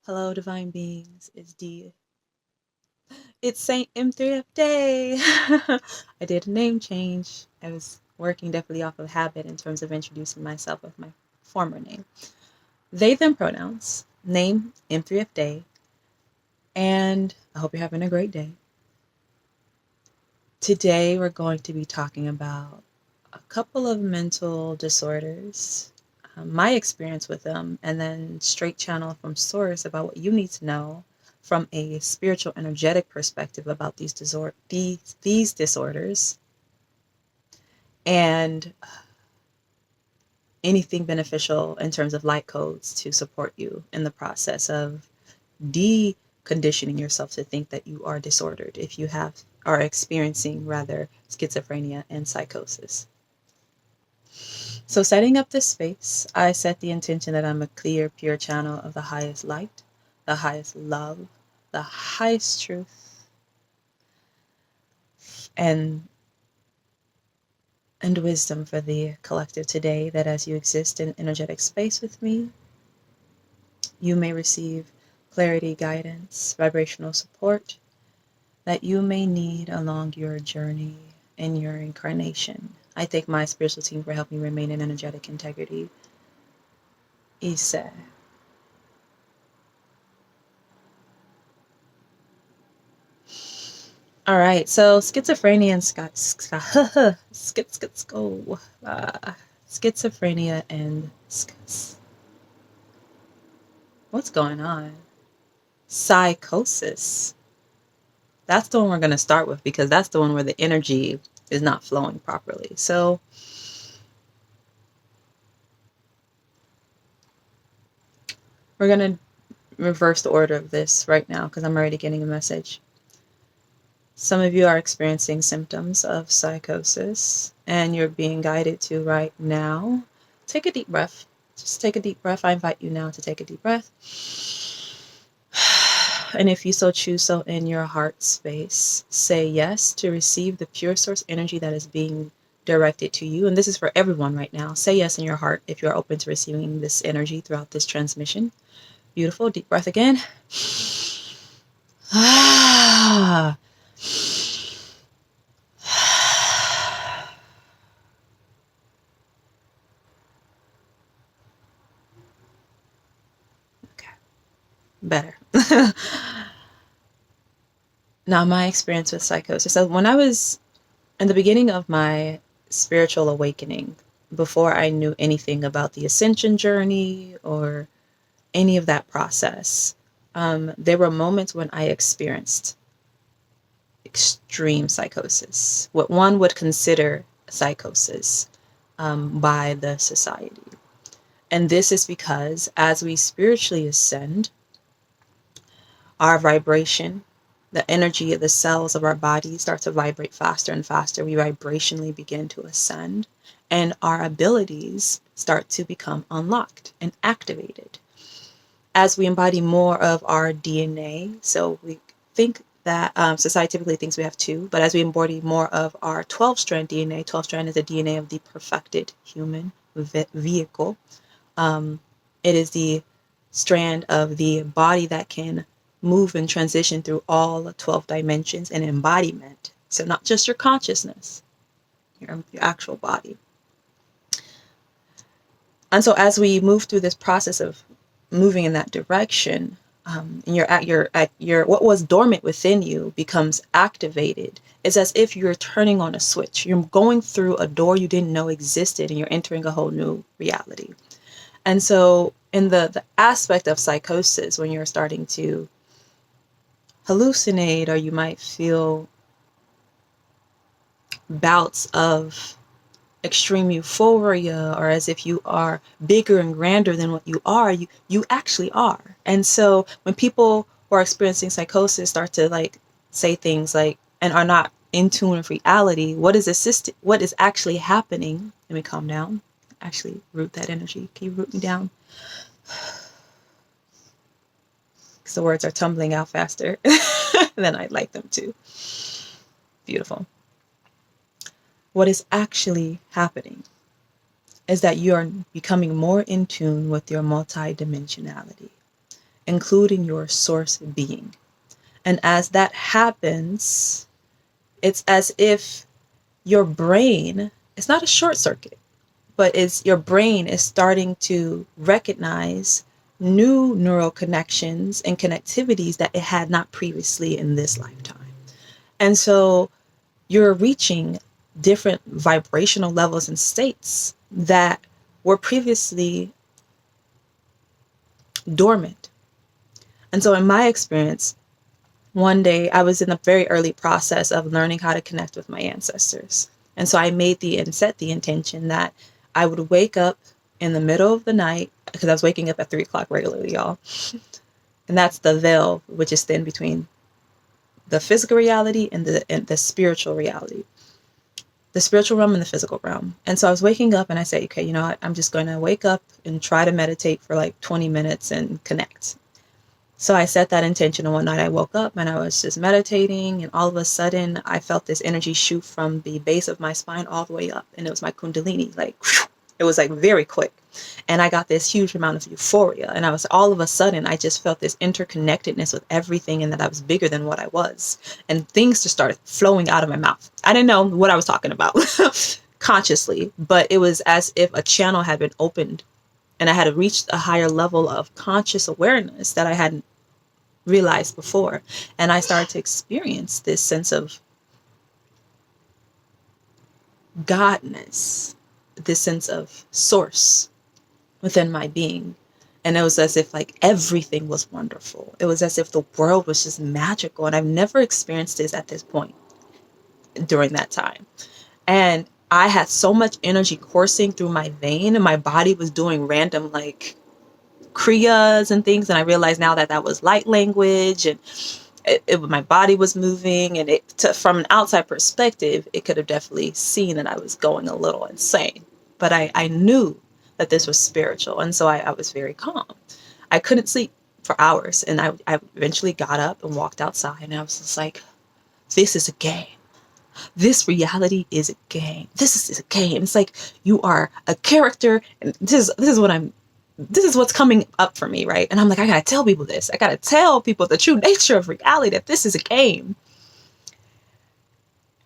Hello, divine beings. It's Saint M3F Day. I did a name change. I was working definitely off of habit in terms of introducing myself with my former name. They, them pronouns. Name M3F Day. And I hope you're having a great day. Today we're going to be talking about a couple of mental disorders, my experience with them, and then straight channel from source about what you need to know from a spiritual energetic perspective about these disorders, and anything beneficial in terms of light codes to support you in the process of deconditioning yourself to think that you are disordered if you are experiencing rather schizophrenia and psychosis. So setting up this space, I set the intention that I'm a clear, pure channel of the highest light, the highest love, the highest truth, and wisdom for the collective today, that as you exist in energetic space with me, you may receive clarity, guidance, vibrational support that you may need along your journey in your incarnation. I thank my spiritual team for helping me remain in energetic integrity. Ise. All right, so schizophrenia and schizophrenia and what's going on? Psychosis. That's the one we're going to start with because that's the one where the energy is not flowing properly. So we're going to reverse the order of this right now because I'm already getting a message. Some of you are experiencing symptoms of psychosis and you're being guided to right now. Take a deep breath. Just take a deep breath. I invite you now to take a deep breath. And if you so choose, so in your heart space, say yes to receive the pure source energy that is being directed to you. And this is for everyone right now. Say yes in your heart if you're open to receiving this energy throughout this transmission. Beautiful. Deep breath again. Ah. Okay. Better. Now, my experience with psychosis. So when I was in the beginning of my spiritual awakening, before I knew anything about the ascension journey or any of that process, there were moments when I experienced extreme psychosis, what one would consider psychosis by the society. And this is because as we spiritually ascend, our vibration, the energy of the cells of our body start to vibrate faster and faster. We vibrationally begin to ascend, and our abilities start to become unlocked and activated as we embody more of our DNA. So we think that society typically thinks we have two, but as we embody more of our 12-strand DNA, 12-strand is the DNA of the perfected human vehicle. It is the strand of the body that can move and transition through all 12 dimensions and embodiment. So not just your consciousness, your actual body. And so as we move through this process of moving in that direction, and you're at your what was dormant within you becomes activated. It's as if you're turning on a switch. You're going through a door you didn't know existed, and you're entering a whole new reality. And so in the aspect of psychosis, when you're starting to hallucinate, or you might feel bouts of extreme euphoria, or as if you are bigger and grander than what you are, you actually are. And so when people who are experiencing psychosis start to like say things like, and are not in tune with reality, what is actually happening? Let me calm down. Actually root that energy. Can you root me down? Because the words are tumbling out faster than I'd like them to. Beautiful. What is actually happening is that you are becoming more in tune with your multidimensionality. including your source being. And as that happens, it's as if your brain, it's not a short circuit, but it's your brain is starting to recognize new neural connections and connectivities that it had not previously in this lifetime. And so you're reaching different vibrational levels and states that were previously dormant. And so in my experience, one day I was in a very early process of learning how to connect with my ancestors. And so I made and set the intention that I would wake up in the middle of the night, because I was waking up at 3 o'clock regularly, y'all. And that's the veil, which is thin between the physical reality and the spiritual reality, the spiritual realm and the physical realm. And so I was waking up and I said, okay, you know what? I'm just going to wake up and try to meditate for like 20 minutes and connect. So I set that intention, and one night I woke up and I was just meditating, and all of a sudden I felt this energy shoot from the base of my spine all the way up, and it was my kundalini. Like, whew, it was like very quick, and I got this huge amount of euphoria, and I was all of a sudden I just felt this interconnectedness with everything, and that I was bigger than what I was, and things just started flowing out of my mouth. I didn't know what I was talking about consciously, but it was as if a channel had been opened, and I had reached a higher level of conscious awareness that I hadn't realized before. And I started to experience this sense of godness, this sense of source within my being. And it was as if like everything was wonderful. It was as if the world was just magical. And I've never experienced this at this point during that time. And I had so much energy coursing through my vein, and my body was doing random like kriyas and things, and I realize now that that was light language, and my body was moving, and from an outside perspective, it could have definitely seen that I was going a little insane, but I knew that this was spiritual, and so I was very calm. I couldn't sleep for hours, and I eventually got up and walked outside, and I was just like, this is a game. This reality is a game. This is a game. It's like you are a character, and this is what's coming up for me, right? And I'm like, I gotta tell people this. I gotta tell people the true nature of reality, that this is a game.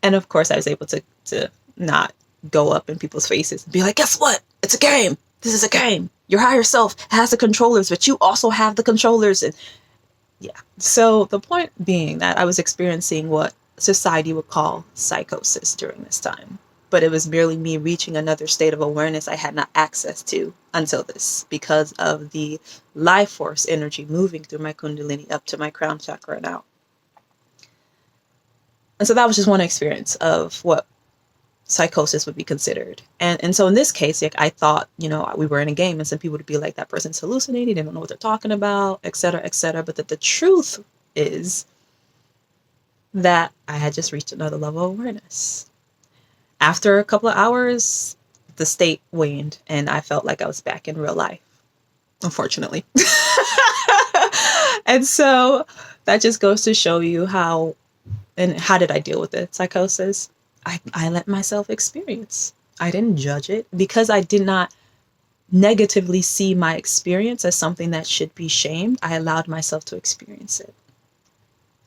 And of course, I was able to not go up in people's faces and be like, guess what? It's a game. This is a game. Your higher self has the controllers, but you also have the controllers. And yeah. So the point being that I was experiencing what society would call psychosis during this time. But it was merely me reaching another state of awareness I had not access to until this, because of the life force energy moving through my kundalini up to my crown chakra and out. And so that was just one experience of what psychosis would be considered. And so in this case, like, I thought, you know, we were in a game, and some people would be like, that person's hallucinating, they don't know what they're talking about, etc., etc. But that the truth is that I had just reached another level of awareness. After a couple of hours, the state waned, and I felt like I was back in real life, unfortunately. And so that just goes to show you how did I deal with the psychosis? I let myself experience. I didn't judge it, because I did not negatively see my experience as something that should be shamed. I allowed myself to experience it.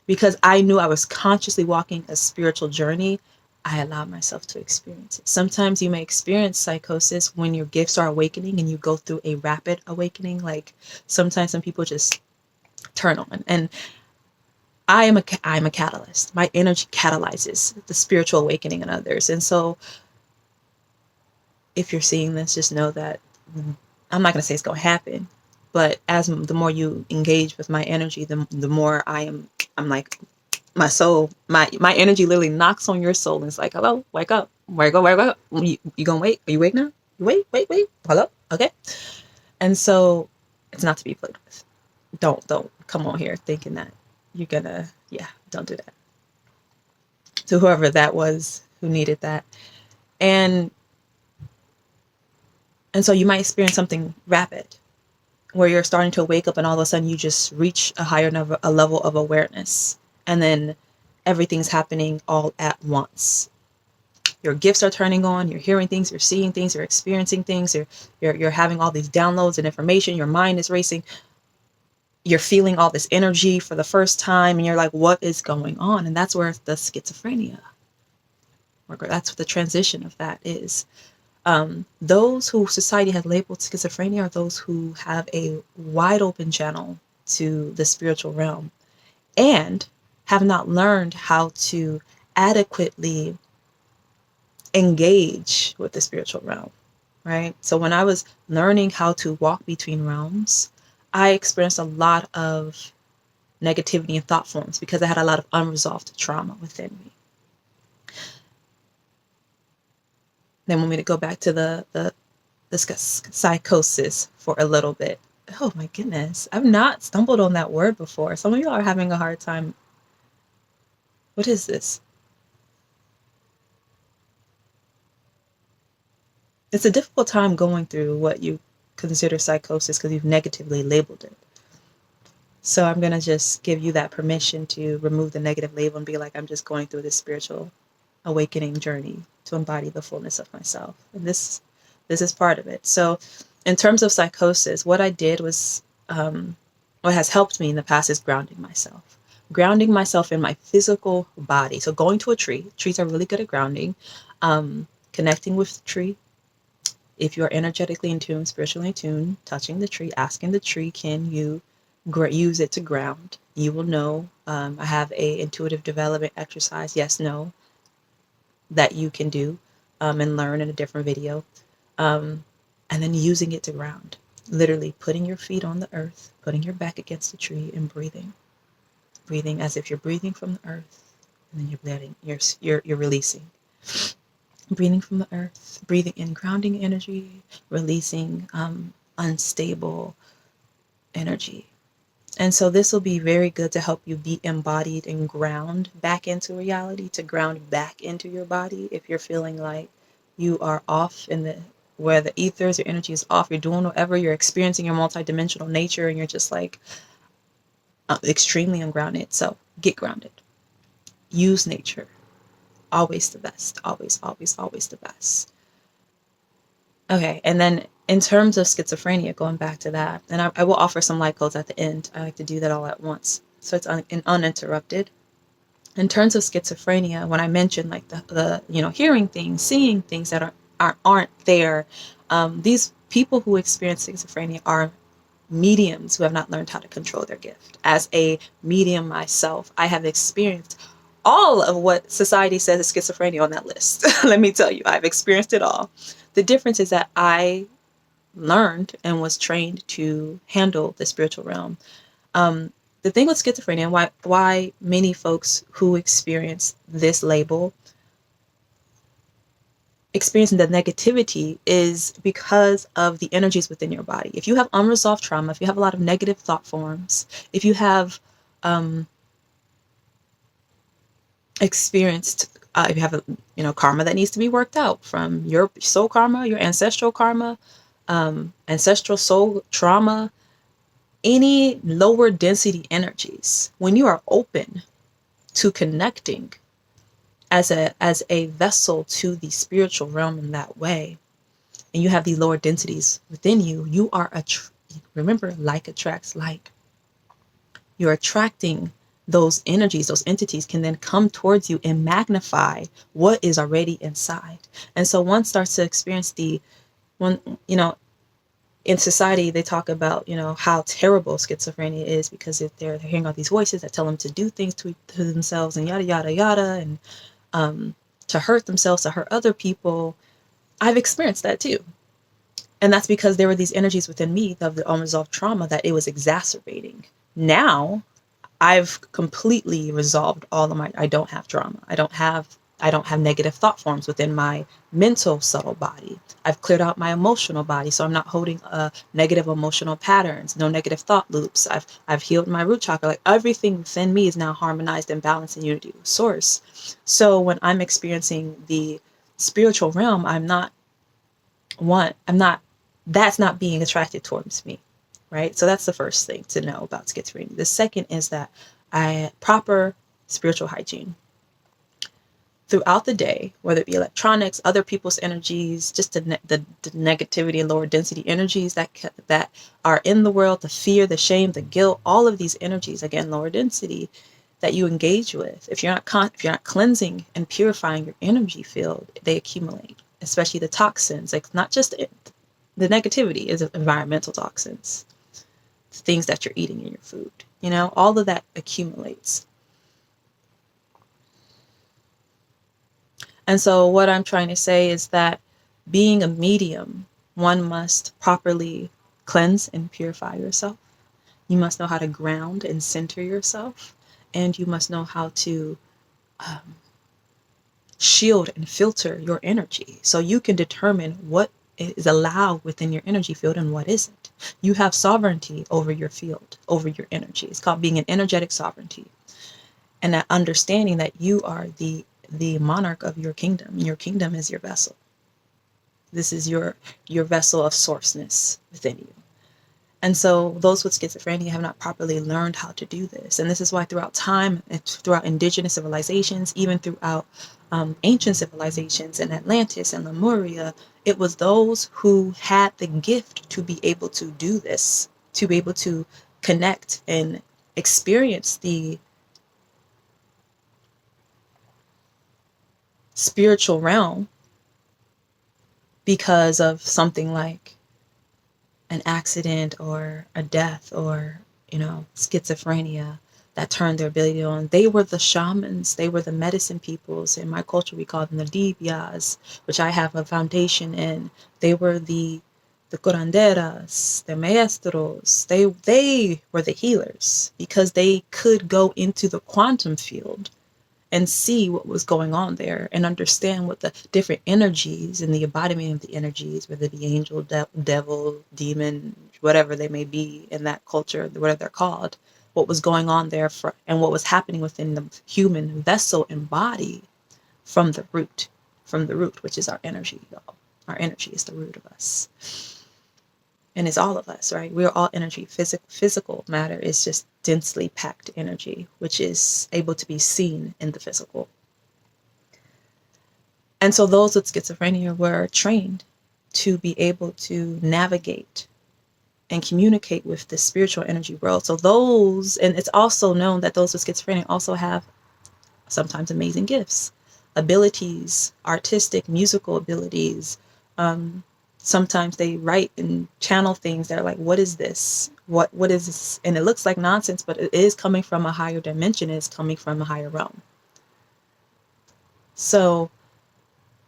Because I knew I was consciously walking a spiritual journey, I allowed myself to experience it. Sometimes you may experience psychosis when your gifts are awakening and you go through a rapid awakening. Like sometimes some people just turn on. And I'm a catalyst. My energy catalyzes the spiritual awakening in others. And so if you're seeing this, just know that I'm not going to say it's going to happen. But the more you engage with my energy, the more I'm like, my soul, my energy literally knocks on your soul and it's like, hello, wake up. Wake up. You gonna wait? Are you awake now? Wait. Hello? Okay. And so it's not to be played with. Don't come on here thinking that you're gonna, don't do that. To whoever that was who needed that. And so you might experience something rapid where you're starting to wake up and all of a sudden you just reach a higher level of awareness. And then everything's happening all at once. Your gifts are turning on, you're hearing things, you're seeing things, you're experiencing things, you're having all these downloads and information, your mind is racing. you're feeling all this energy for the first time and you're like, what is going on? And that's where the schizophrenia, or that's what the transition of that is. Those who society has labeled schizophrenia are those who have a wide open channel to the spiritual realm and have not learned how to adequately engage with the spiritual realm, right? So when I was learning how to walk between realms, I experienced a lot of negativity and thought forms because I had a lot of unresolved trauma within me. They want me to go back to the psychosis for a little bit. Oh my goodness. I've not stumbled on that word before. Some of you are having a hard time. What is this? It's a difficult time going through what you consider psychosis because you've negatively labeled it. So I'm going to just give you that permission to remove the negative label and be like, I'm just going through this spiritual awakening journey to embody the fullness of myself. And this is part of it. So in terms of psychosis, what I did was, what has helped me in the past is grounding myself in my physical body. So going to a tree, trees are really good at grounding, connecting with the tree. If you're energetically in tune, spiritually in tune, touching the tree, asking the tree, can you use it to ground? You will know. I have a intuitive development exercise, yes, no, that you can do and learn in a different video. And then using it to ground. Literally putting your feet on the earth, putting your back against the tree and breathing. Breathing as if you're breathing from the earth, and then you're letting, you're releasing. Breathing from the earth, breathing in grounding energy, releasing unstable energy. And so this will be very good to help you be embodied and ground back into reality, to ground back into your body. If you're feeling like you are off in the, where the ethers, your energy is off, you're doing whatever, you're experiencing your multidimensional nature and you're just like extremely ungrounded. So get grounded. Use nature. Always the best. Always, always, always the best. Okay, and then in terms of schizophrenia, going back to that, and I will offer some light codes at the end. I like to do that all at once, so it's uninterrupted. In terms of schizophrenia, when I mentioned like the hearing things, seeing things that aren't there, these people who experience schizophrenia are mediums who have not learned how to control their gift. As a medium myself, I have experienced all of what society says is schizophrenia on that list. Let me tell you, I've experienced it all. The difference is that I learned and was trained to handle the spiritual realm. The thing with schizophrenia, why many folks who experience this label experiencing the negativity is because of the energies within your body. If you have unresolved trauma, if you have a lot of negative thought forms, if you have experienced, if you have karma that needs to be worked out from your soul karma, your ancestral karma, ancestral soul trauma, any lower density energies, when you are open to connecting as a vessel to the spiritual realm in that way, and you have these lower densities within you, you are remember, like attracts like. You're attracting those energies, those entities can then come towards you and magnify what is already inside. And so one starts to experience in society, they talk about, how terrible schizophrenia is because if they're hearing all these voices that tell them to do things to themselves and yada, yada, yada, and to hurt themselves, to hurt other people. I've experienced that too. And that's because there were these energies within me of the unresolved trauma that it was exacerbating. Now, I've completely resolved all of I don't have trauma. I don't have negative thought forms within my mental subtle body. I've cleared out my emotional body, so I'm not holding negative emotional patterns, no negative thought loops. I've healed my root chakra. Like everything within me is now harmonized and balanced in unity with source. So when I'm experiencing the spiritual realm, that's not being attracted towards me. Right? So that's the first thing to know about schizophrenia. The second is that proper spiritual hygiene. throughout the day, whether it be electronics, other people's energies, just the negativity and lower density energies that are in the world, the fear, the shame, the guilt, all of these energies, again, lower density, that you engage with. If you're not cleansing and purifying your energy field, they accumulate, especially the toxins. Like, not just the negativity is environmental toxins, things that you're eating in your food. All of that accumulates. And so what I'm trying to say is that being a medium, one must properly cleanse and purify yourself. You must know how to ground and center yourself. And you must know how to shield and filter your energy so you can determine what is allowed within your energy field and what isn't. You have sovereignty over your field, over your energy. It's called being an energetic sovereignty. And that understanding that you are the monarch of your kingdom. Your kingdom is your vessel. This is your vessel of sourceness within you. And so those with schizophrenia have not properly learned how to do this. And this is why throughout time, and throughout indigenous civilizations, even throughout ancient civilizations in Atlantis and Lemuria, it was those who had the gift to be able to do this, to be able to connect and experience the spiritual realm because of something like an accident or a death or, schizophrenia that turned their ability on. They were the shamans. They were the medicine peoples. In my culture, we call them the divyas, which I have a foundation in. They were the curanderas, the maestros. They were the healers because they could go into the quantum field and see what was going on there and understand what the different energies and the embodiment of the energies, whether it be angel, devil, demon, whatever they may be in that culture, whatever they're called, what was going on there and what was happening within the human vessel and body from the root, which is our energy, y'all. Our energy is the root of us. And it's all of us, right? We're all energy. Physical matter is just densely packed energy, which is able to be seen in the physical. And so those with schizophrenia were trained to be able to navigate and communicate with the spiritual energy world. So and it's also known that those with schizophrenia also have sometimes amazing gifts, abilities, artistic, musical abilities. Sometimes they write and channel things that are like, what is this? What is this? And it looks like nonsense, but it is coming from a higher dimension. It's coming from a higher realm. So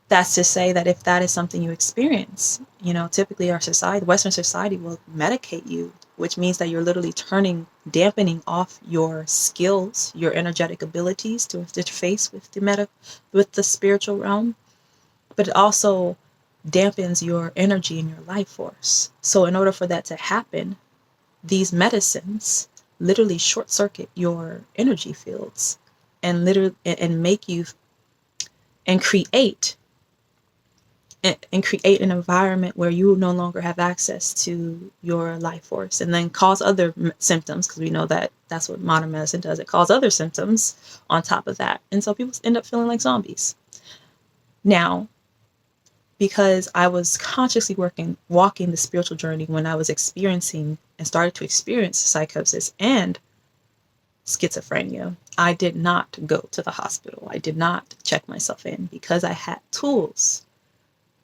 that's to say that if that is something you experience, typically our society, Western society, will medicate you, which means that you're literally dampening off your skills, your energetic abilities to interface with the spiritual realm. But it also dampens your energy and your life force. So in order for that to happen, these medicines literally short circuit your energy fields and make you and create an environment where you no longer have access to your life force, and then cause other symptoms, because we know that that's what modern medicine does. It causes other symptoms on top of that. And so people end up feeling like zombies. Now, because I was consciously walking the spiritual journey when I was experiencing and started to experience psychosis and schizophrenia, I did not go to the hospital. I did not check myself in because I had tools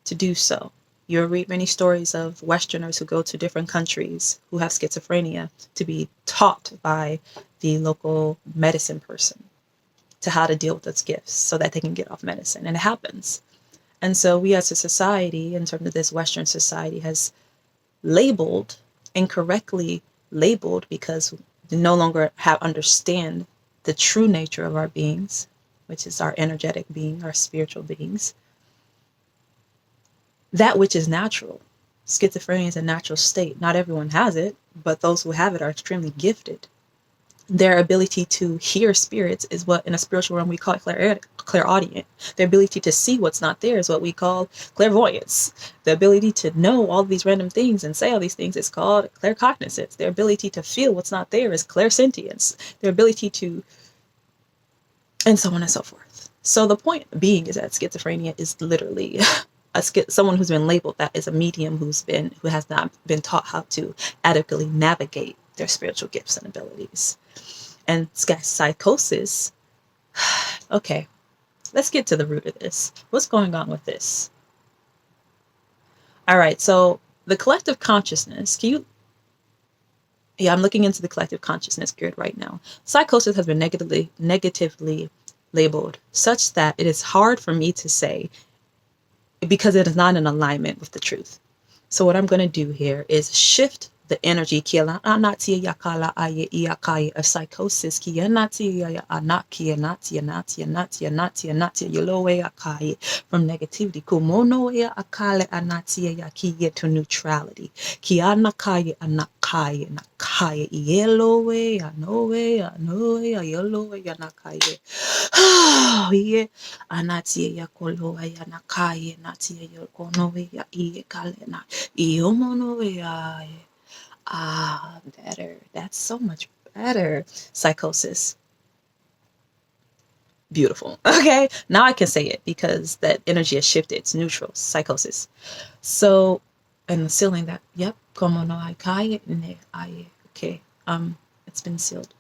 to do so. You'll read many stories of Westerners who go to different countries who have schizophrenia to be taught by the local medicine person to how to deal with those gifts so that they can get off medicine. And it happens. And so we as a society, in terms of this Western society, has incorrectly labeled, because we no longer understand the true nature of our beings, which is our energetic being, our spiritual beings, that which is natural. Schizophrenia is a natural state. Not everyone has it, but those who have it are extremely gifted. Their ability to hear spirits is what in a spiritual realm we call clairaudient. Their ability to see what's not there is what we call clairvoyance. The ability to know all these random things and say all these things is called claircognizance. Their ability to feel what's not there is clairsentience. Their ability to and so on and so forth. So the point being is that schizophrenia is literally someone who's been labeled that is a medium who has not been taught how to adequately navigate their spiritual gifts and abilities. And psychosis, okay, let's get to the root of this. What's going on with this? All right, so the collective consciousness, I'm looking into the collective consciousness grid right now. Psychosis has been negatively labeled such that it is hard for me to say because it is not in alignment with the truth. So what I'm going to do here is shift the energy of psychosis from negativity to neutrality. Anatie ya koloa ya nakaye natie ya konowe ya iye kalena iomonowe ya. Better. That's so much better. Psychosis. Beautiful. Okay, now I can say it because that energy has shifted. It's neutral. Psychosis. So, and the sealing that. Yep. Como no hay calle ne aye. Okay. It's been sealed.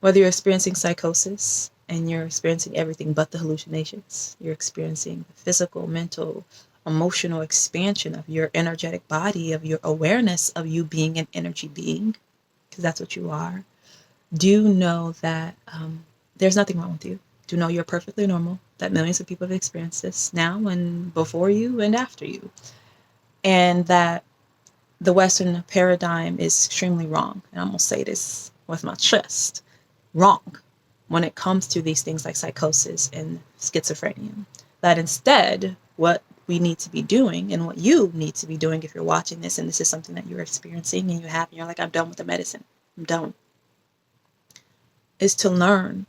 Whether you're experiencing psychosis and you're experiencing everything but the hallucinations, you're experiencing the physical, mental, emotional expansion of your energetic body, of your awareness of you being an energy being, because that's what you are. Do know that there's nothing wrong with you. Do know you're perfectly normal, that millions of people have experienced this now and before you and after you. And that the Western paradigm is extremely wrong. And I'm going to say this with my chest. Wrong when it comes to these things like psychosis and schizophrenia. That instead, what we need to be doing and what you need to be doing if you're watching this and this is something that you're experiencing and you're like, I'm done with the medicine. I'm done. Is to learn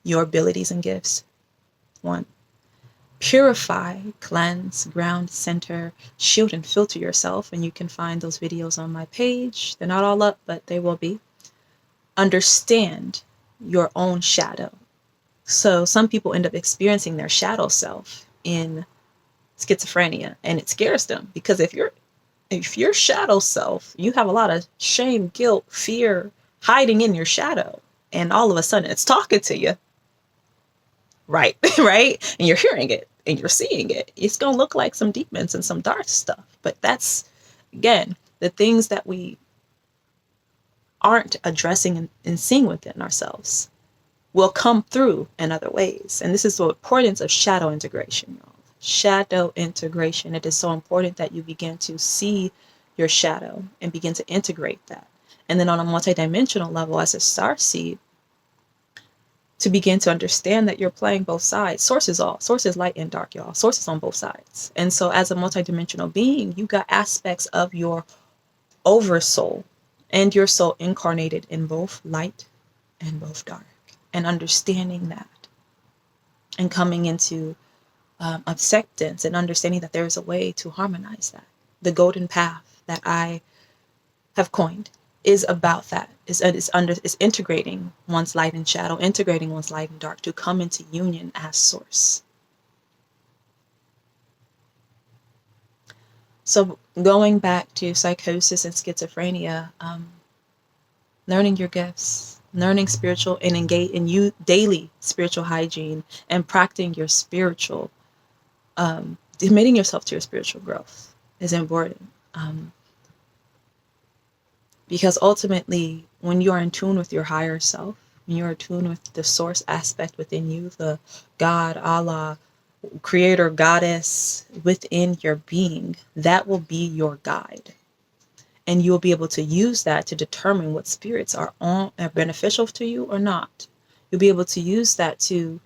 your abilities and gifts. 1. Purify, cleanse, ground, center, shield, and filter yourself. And you can find those videos on my page. They're not all up, but they will be. Understand your own shadow. So some people end up experiencing their shadow self in schizophrenia, and it scares them because if your shadow self, you have a lot of shame, guilt, fear hiding in your shadow, and all of a sudden it's talking to you, right? Right? And you're hearing it and you're seeing it. It's going to look like some demons and some dark stuff, but that's, again, the things that we aren't addressing and seeing within ourselves will come through in other ways. And this is the importance of shadow integration, y'all. Shadow integration. It is so important that you begin to see your shadow and begin to integrate that. And then on a multidimensional level, as a starseed, to begin to understand that you're playing both sides. Source is all. Source is light and dark, y'all. Source is on both sides. And so as a multidimensional being, you got aspects of your oversoul and your soul incarnated in both light and both dark. And understanding that and coming into acceptance and understanding that there is a way to harmonize that. The golden path that I have coined is about that. Is integrating one's light and shadow, integrating one's light and dark to come into union as source. So going back to psychosis and schizophrenia, learning your gifts, learning spiritual and engage in you daily spiritual hygiene and practicing your spiritual, committing yourself to your spiritual growth is important. Because ultimately, when you are in tune with your higher self, when you're in tune with the source aspect within you, the God, Allah, creator, goddess within your being, that will be your guide. And you'll be able to use that to determine what spirits are beneficial to you or not. You'll be able to use that to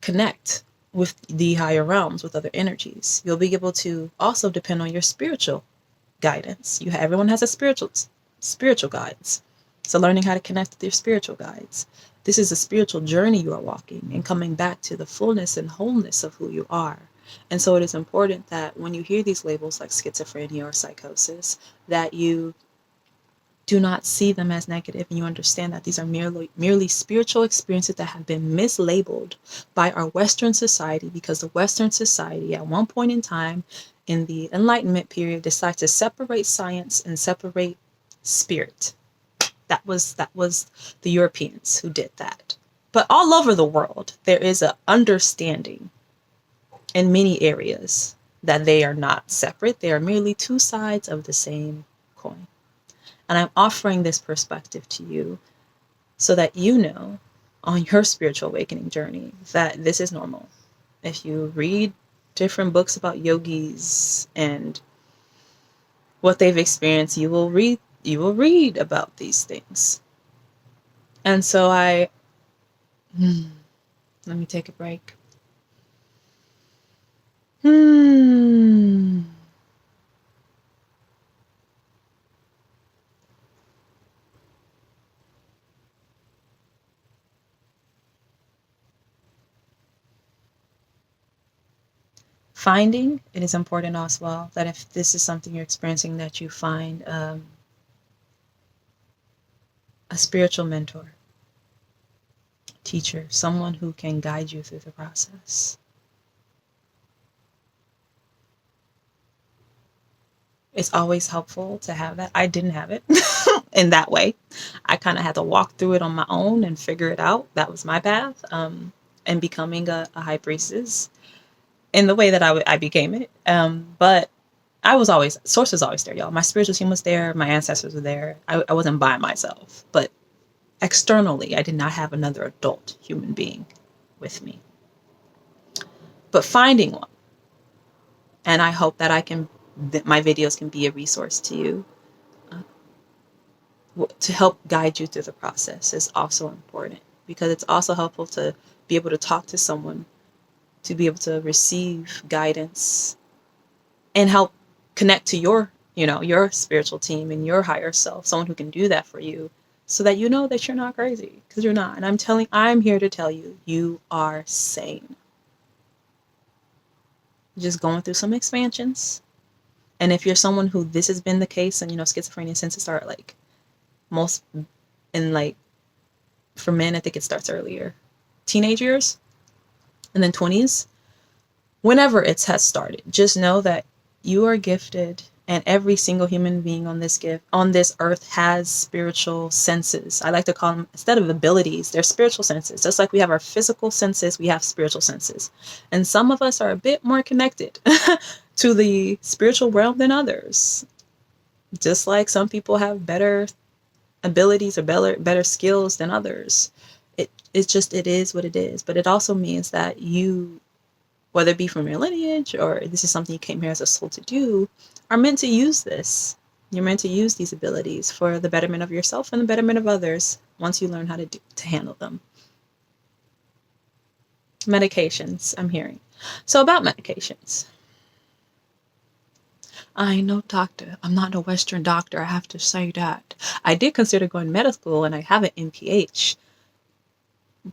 connect with the higher realms, with other energies. You'll be able to also depend on your spiritual guidance. Everyone has a spiritual guides. So learning how to connect with your spiritual guides. This is a spiritual journey you are walking and coming back to the fullness and wholeness of who you are. And so it is important that when you hear these labels like schizophrenia or psychosis, that you do not see them as negative, and you understand that these are merely spiritual experiences that have been mislabeled by our Western society, because the Western society at one point in time in the Enlightenment period decided to separate science and separate spirit. That was the Europeans who did that. But all over the world, there is an understanding in many areas that they are not separate. They are merely two sides of the same coin. And I'm offering this perspective to you so that you know on your spiritual awakening journey that this is normal. If you read different books about yogis and what they've experienced, you will read about these things. And so let me take a break. Finding, it is important as well that if this is something you're experiencing, that you find a spiritual mentor, teacher, someone who can guide you through the process. It's always helpful to have that. I didn't have it in that way. I kind of had to walk through it on my own and figure it out. That was my path, and becoming a high priestess in the way that I became it. But source was always there, y'all. My spiritual team was there. My ancestors were there. I wasn't by myself, but externally, I did not have another adult human being with me. But finding one, and I hope that my videos can be a resource to you to help guide you through the process, is also important, because it's also helpful to be able to talk to someone, to be able to receive guidance and help connect to your spiritual team and your higher self, someone who can do that for you, so that you know that you're not crazy, because you're not. And I'm here to tell you, you are sane. Just going through some expansions. And if you're someone who this has been the case, and schizophrenia since it started, like most in like for men, I think it starts earlier, teenage years, and then 20s, whenever it has started, just know that you are gifted, and every single human being on this earth has spiritual senses. I like to call them, instead of abilities, they're spiritual senses. Just like we have our physical senses, we have spiritual senses. And some of us are a bit more connected to the spiritual realm than others. Just like some people have better abilities or better skills than others. It is what it is. But it also means that you, whether it be from your lineage or this is something you came here as a soul to do, are meant to use this. You're meant to use these abilities for the betterment of yourself and the betterment of others once you learn how to handle them. Medications, I'm hearing. So about medications. I know, doctor. I'm not a Western doctor. I have to say that. I did consider going to medical school, and I have an MPH.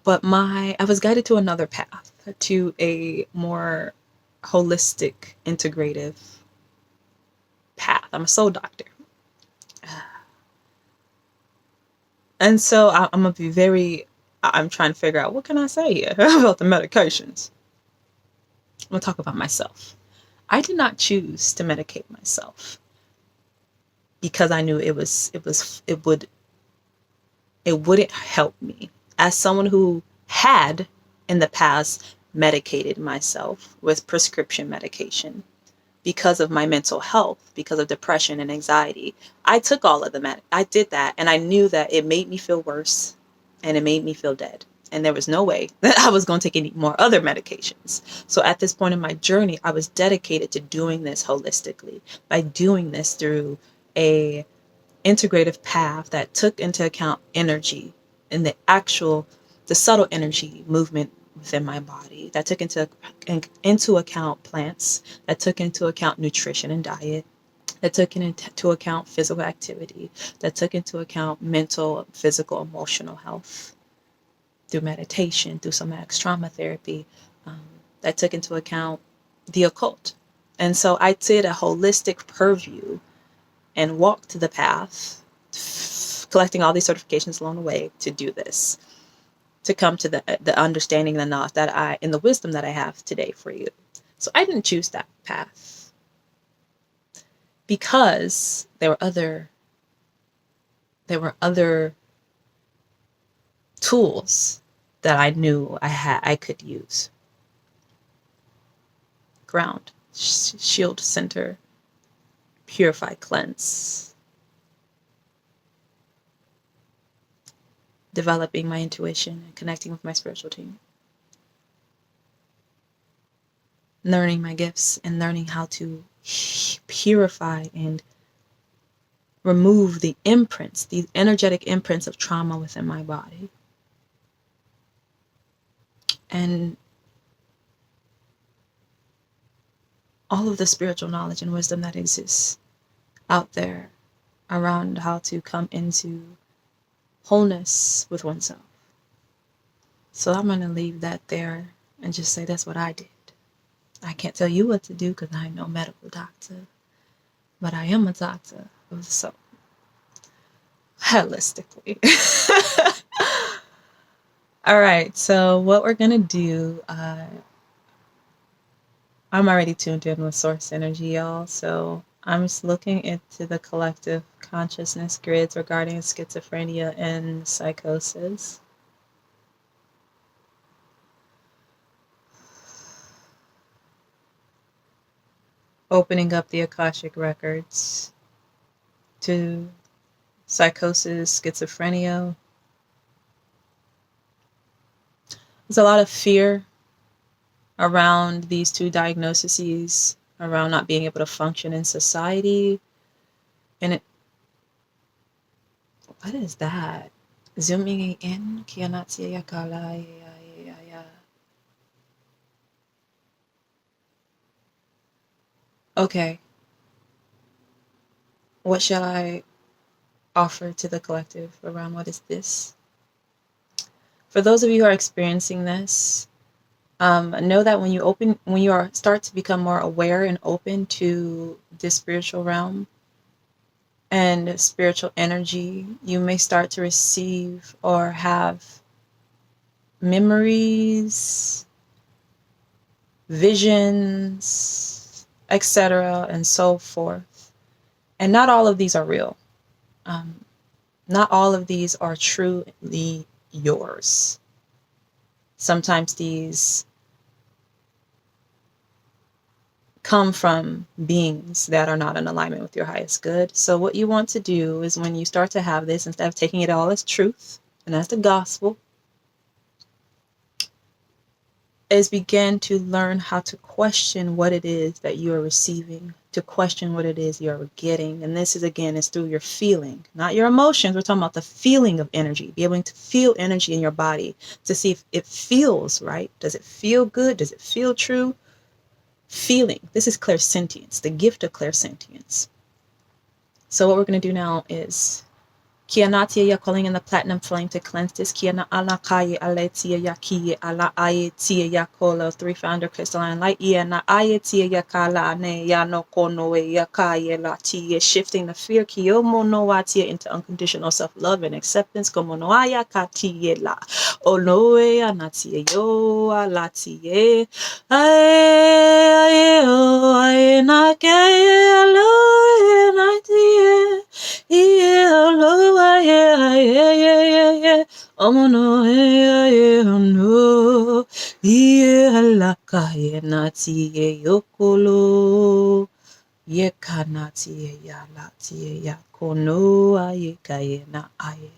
But I was guided to another path, to a more holistic, integrative path. I'm a soul doctor. And so I'm going to be I'm trying to figure out, what can I say here about the medications? I'm going to talk about myself. I did not choose to medicate myself because I knew it wouldn't help me. As someone who had in the past medicated myself with prescription medication because of my mental health, because of depression and anxiety, I took all of I did that, and I knew that it made me feel worse and it made me feel dead. And there was no way that I was going to take any more other medications. So at this point in my journey, I was dedicated to doing this holistically, by doing this through a integrative path that took into account energy and the subtle energy movement within my body, that took into account plants, that took into account nutrition and diet, that took into account physical activity, that took into account mental, physical, emotional health through meditation, through somatic trauma therapy, that took into account the occult. And so I did a holistic purview and walked the path collecting all these certifications along the way to do this, to come to the understanding, the knowledge that and the wisdom that I have today for you. So I didn't choose that path because there were other tools that I knew I could use. Ground, shield, center, purify, cleanse. Developing my intuition and connecting with my spiritual team. Learning my gifts and learning how to purify and remove the imprints, the energetic imprints of trauma within my body. And all of the spiritual knowledge and wisdom that exists out there around how to come into wholeness with oneself. So I'm going to leave that there and just say that's what I did. I can't tell you what to do because I'm no medical doctor, but I am a doctor of the soul. Holistically. All right, so what we're going to do, I'm already tuned in with source energy, y'all. So I'm just looking into the collective consciousness grids regarding schizophrenia and psychosis. Opening up the Akashic records to psychosis, schizophrenia. There's a lot of fear around these two diagnoses, around not being able to function in society. And what is that? Zooming in? Okay. What shall I offer to the collective around what is this? For those of you who are experiencing this, know that when you start to become more aware and open to this spiritual realm and spiritual energy, you may start to receive or have memories, visions, etc., and so forth. And not all of these are real. Not all of these are truly yours. Sometimes these come from beings that are not in alignment with your highest good. So what you want to do is when you start to have this, instead of taking it all as truth and as the gospel, is begin to learn how to question what it is that you are receiving, to question what it is you're getting. And this is, again, is through your feeling, not your emotions. We're talking about the feeling of energy, be able to feel energy in your body to see if it feels right. Does it feel good? Does it feel true? Feeling. This is clairsentience, the gift of clairsentience. So what we're going to do now is Kianatia ya calling in the platinum flame to cleanse this. Kiana ala kaye aletia ya kiye ala ayetia ya kola 3 founder crystalline light ya na ayetia ya kala ne ya no kono ya kaye la tia, shifting the fear kiyomo no watia into unconditional self-love and acceptance como no aya katie la onoe ya natia yo ala tie aye o aye na ke alo na tie yeah. Oh no, yeah, no. Yeah, la kaya nati yokolo. Ye kanati ya lati ya kono aye kaya na aye.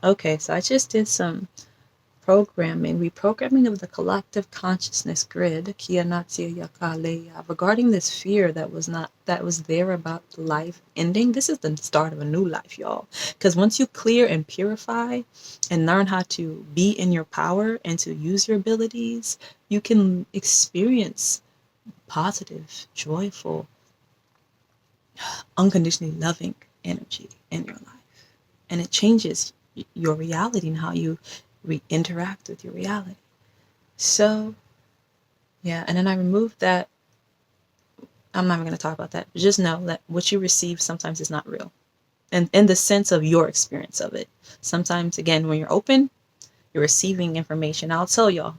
Okay, so I just did some reprogramming of the collective consciousness grid regarding this fear that was there about life ending. This is the start of a new life, y'all, because once you clear and purify and learn how to be in your power and to use your abilities, you can experience positive, joyful, unconditionally loving energy in your life, and it changes your reality and how you interact with your reality. So yeah, and then I removed that. I'm not even going to talk about that, but just know that what you receive sometimes is not real. And in the sense of your experience of it. Sometimes, again, when you're open, you're receiving information. I'll tell y'all.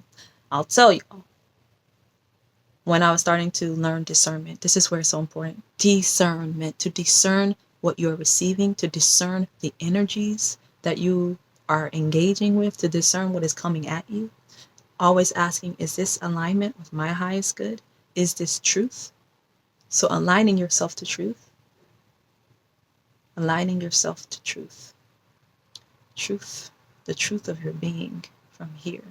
When I was starting to learn discernment, this is where it's so important. Discernment, to discern what you're receiving, to discern the energies that you are engaging with, to discern what is coming at you. Always asking, is this alignment with my highest good? Is this truth? So aligning yourself to truth. Aligning yourself to truth. Truth. The truth of your being from here.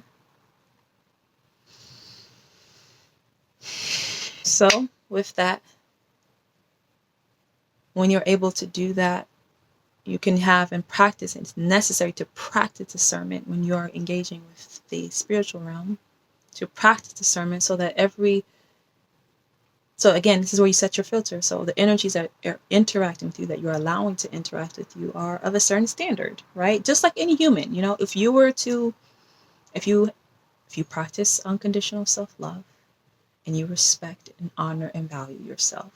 So with that, when you're able to do that, you can have and practice, and it's necessary to practice discernment when you are engaging with the spiritual realm, to practice discernment so that so again, this is where you set your filter. So the energies that are interacting with you, that you're allowing to interact with you, are of a certain standard, right? Just like any human, if you practice unconditional self-love and you respect and honor and value yourself,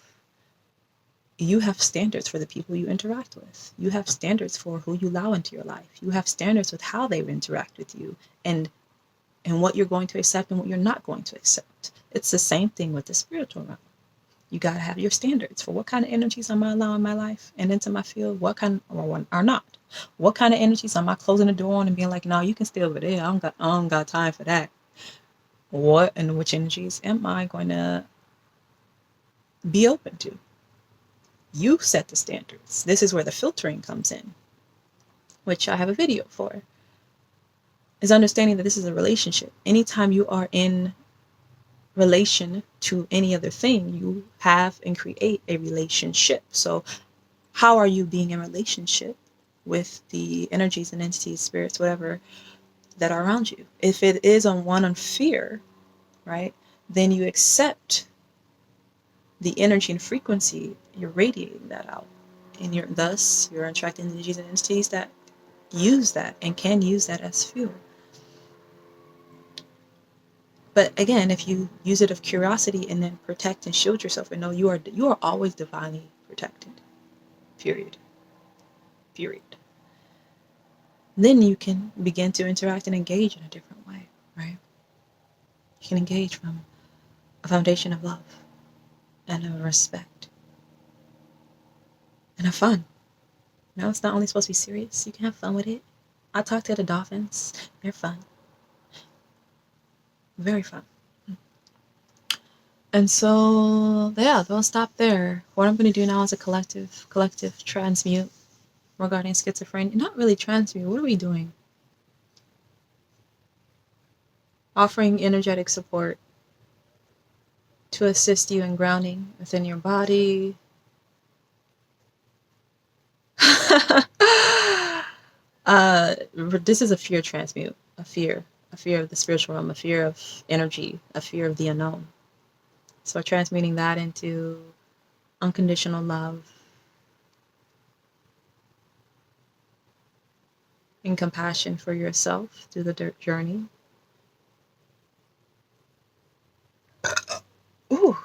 you have standards for the people you interact with. You have standards for who you allow into your life. You have standards with how they interact with you, and what you're going to accept and what you're not going to accept. It's the same thing with the spiritual realm. You got to have your standards for what kind of energies am I allowing in my life and into my field, what kind are not. What kind of energies am I closing the door on and being like, no, you can stay over there. I don't got time for that. What and which energies am I going to be open to? You set the standards. This is where the filtering comes in, which I have a video for, is understanding that this is a relationship. Anytime you are in relation to any other thing, you have and create a relationship. So how are you being in relationship with the energies and entities, spirits, whatever, that are around you? If it is on fear, right, then you accept the energy and frequency, you're radiating that out. And you're attracting energies and entities that use that and can use that as fuel. But again, if you use it of curiosity and then protect and shield yourself and know you are always divinely protected. Period. Then you can begin to interact and engage in a different way, right? You can engage from a foundation of love and of respect and of fun. No, it's not only supposed to be serious. You can have fun with it. I talk to the dolphins. They're fun. Very fun. And so, yeah, don't stop there. What I'm going to do now is a collective transmute regarding schizophrenia. Not really transmute. What are we doing? Offering energetic support to assist you in grounding within your body. This is a fear transmute. A fear of the spiritual realm, a fear of energy, a fear of the unknown. So transmuting that into unconditional love and compassion for yourself through the journey. Ooh.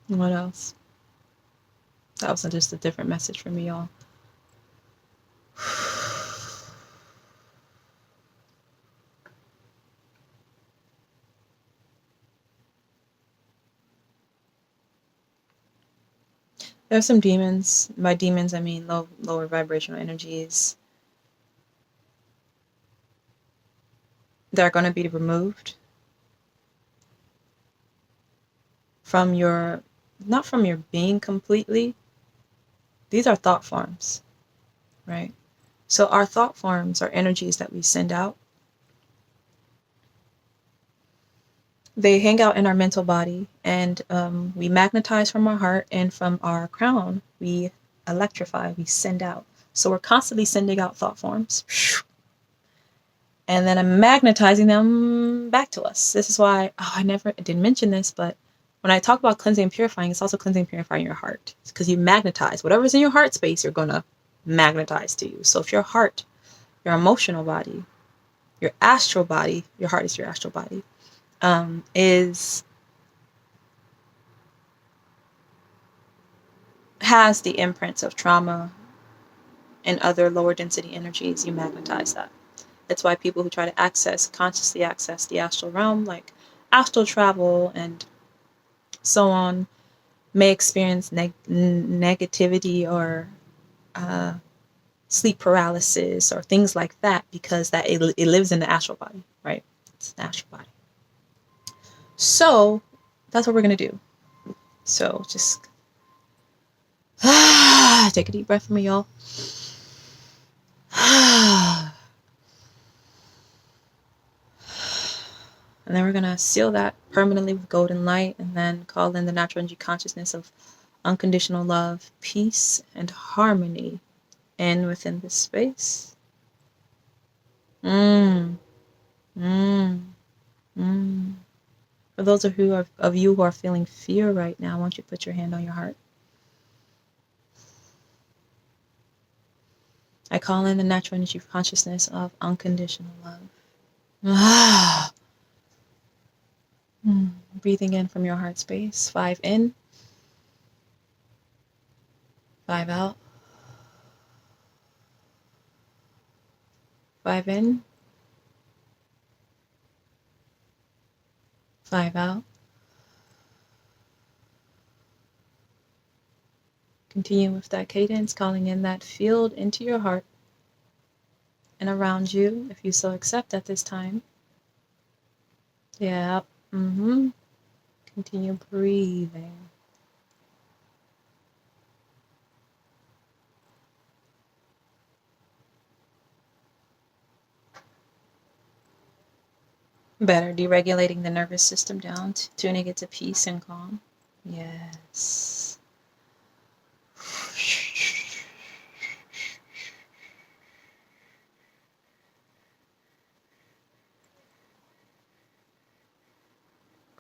What else? That was just a different message for me, y'all. There are some demons. By demons, I mean lower vibrational energies that are going to be removed from not from your being completely. These are thought forms, right? So our thought forms are energies that we send out. They hang out in our mental body, and we magnetize from our heart, and from our crown, we electrify, we send out. So we're constantly sending out thought forms. And then I'm magnetizing them back to us. This is why, I didn't mention this, but when I talk about cleansing and purifying, it's also cleansing and purifying your heart. It's because you magnetize. Whatever's in your heart space, you're going to magnetize to you. So if your heart, your emotional body, your astral body, your heart is your astral body, is has the imprints of trauma and other lower density energies. You magnetize that. That's why people who try to consciously access the astral realm, like astral travel and so on, may experience negativity or sleep paralysis or things like that, because that it lives in the astral body, right? It's the astral body. So that's what we're gonna do. So just take a deep breath from me, y'all. And then we're gonna seal that permanently with golden light, and then call in the natural energy consciousness of unconditional love, peace, and harmony in within this space. Mm. Mm. Mm. For those of you who are feeling fear right now, I want you to put your hand on your heart. I call in the natural energy consciousness of unconditional love. Breathing in from your heart space. 5 in, 5 out. 5 in, 5 out. Continue with that cadence, calling in that field into your heart and around you, if you so accept at this time. Yeah. Continue breathing. Better, deregulating the nervous system down, tuning it to peace and calm. Yes.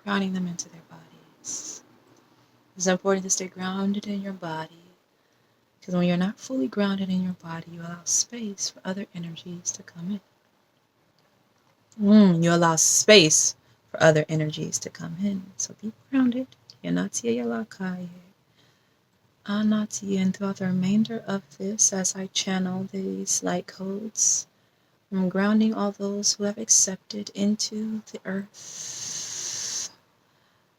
Grounding them into their bodies. It's important to stay grounded in your body, because when you're not fully grounded in your body, you allow space for other energies to come in. You allow space for other energies to come in. So be grounded. And throughout the remainder of this, as I channel these light codes, I'm grounding all those who have accepted into the earth,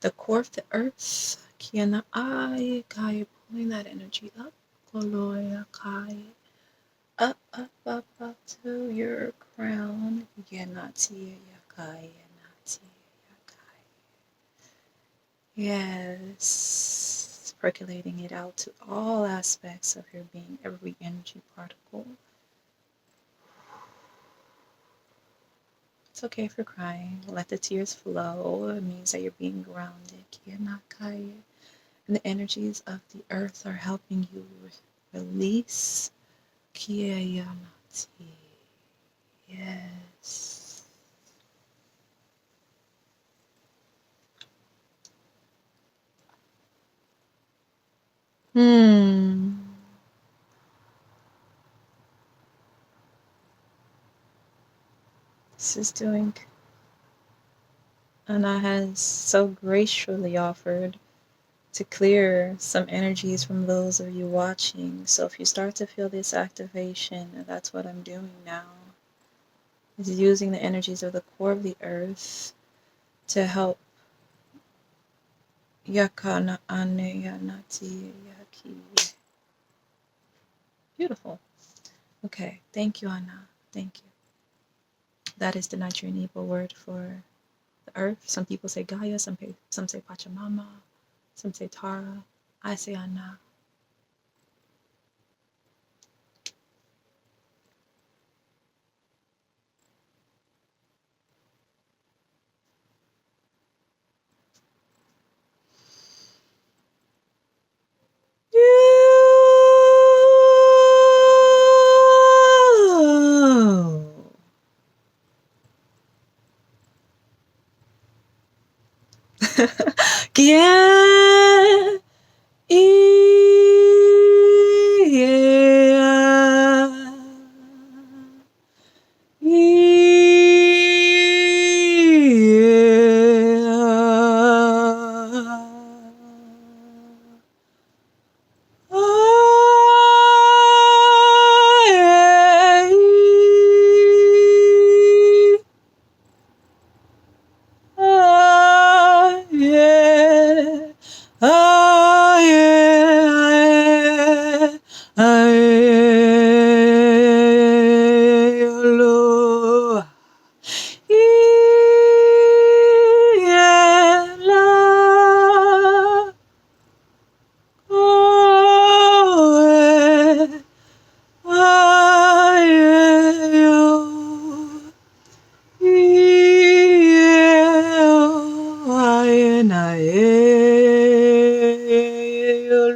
the core of the earth. Pulling that energy up. Up to your crown. Yes. Percolating it out to all aspects of your being, every energy particle. It's okay if you're crying. Let the tears flow. It means that you're being grounded. And the energies of the earth are helping you release. Yes. This is doing. Anna has so gracefully offered to clear some energies from those of you watching. So if you start to feel this activation, that's what I'm doing now. Is using the energies of the core of the earth to help. Beautiful. Okay, thank you, Anna. Thank you. That is the Nigerian Igbo word for the earth. Some people say Gaia, some say Pachamama, some say Tara. I say Anna. Yeah.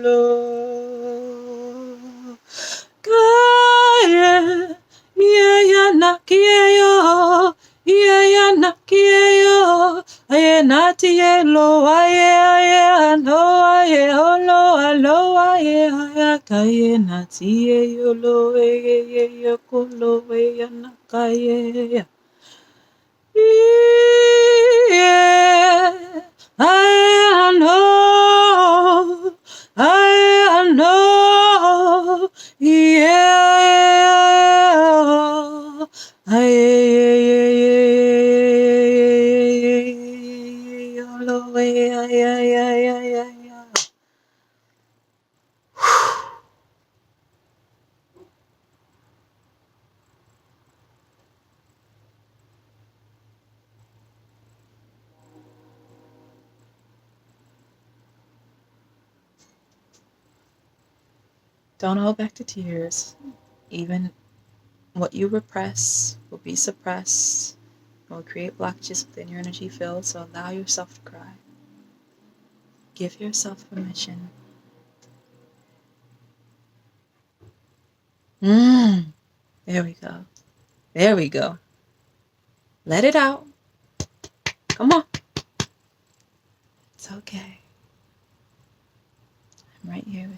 lo. Kaya, yeah, yeah, na, kiyo, yeah, yeah, na, kiyo, aye, na, tie, lo, aye, no, aye, lo, aye, kaya, na, tie, lo, aye, kolo, aye, na, kaya. Yeah, I know, yeah, yeah. Don't hold back the tears. Even what you repress will be suppressed, will create blockages within your energy field, so allow yourself to cry. Give yourself permission. There we go. There we go. Let it out. Come on. It's okay. I'm right here with you.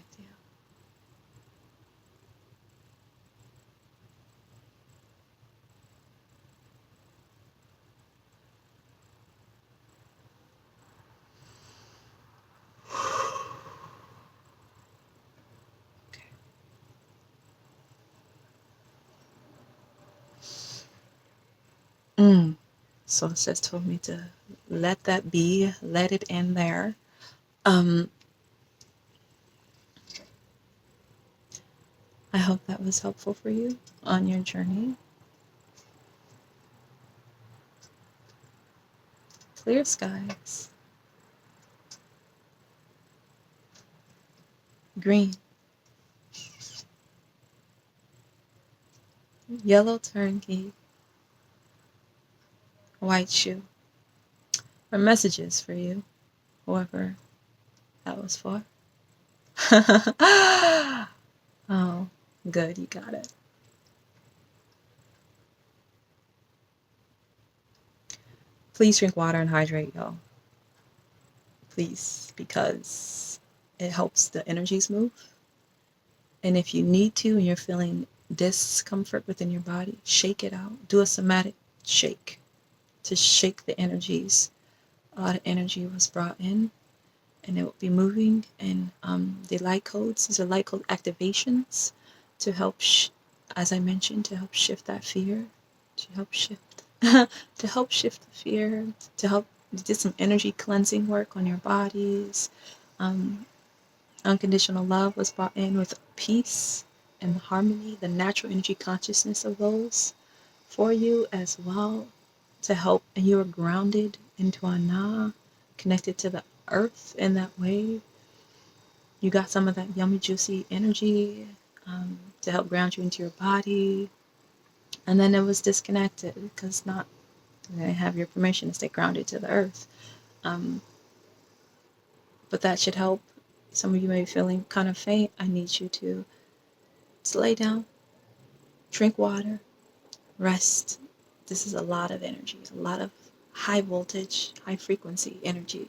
So it says told me to let that be, let it in there. I hope that was helpful for you on your journey. Clear skies. Green. Yellow turnkey. White shoe. Or messages for you, whoever that was for. Oh, good, you got it. Please drink water and hydrate, y'all. Please, because it helps the energies move. And if you need to and you're feeling discomfort within your body, shake it out. Do a somatic shake to shake the energies. A lot of energy was brought in and it will be moving. And the light codes, these are light code activations to help, as I mentioned, to help shift that fear, to help shift, to help shift the fear, to help do some energy cleansing work on your bodies. Unconditional love was brought in with peace and harmony, the natural energy consciousness of those for you as well to help. And you are grounded into Ana, connected to the earth in that way. You got some of that yummy, juicy energy to help ground you into your body. And then it was disconnected because not they have your permission to stay grounded to the earth. But that should help. Some of you may be feeling kind of faint. I need you to lay down, drink water, rest. This is a lot of energy, a lot of high voltage, high frequency energy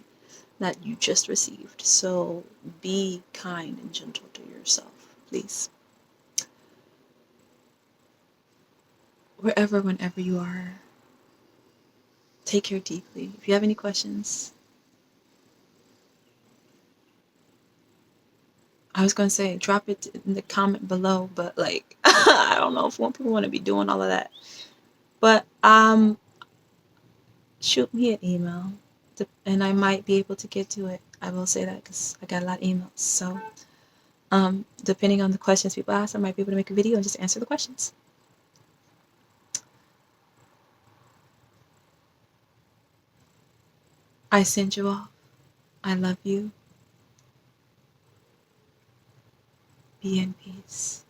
that you just received. So be kind and gentle to yourself, please. Wherever, whenever you are, take care deeply. If you have any questions, I was going to say, drop it in the comment below, but like, I don't know if people want to be doing all of that. But shoot me an email and I might be able to get to it. I will say that because I got a lot of emails. So depending on the questions people ask, I might be able to make a video and just answer the questions. I send you off. I love you. Be in peace.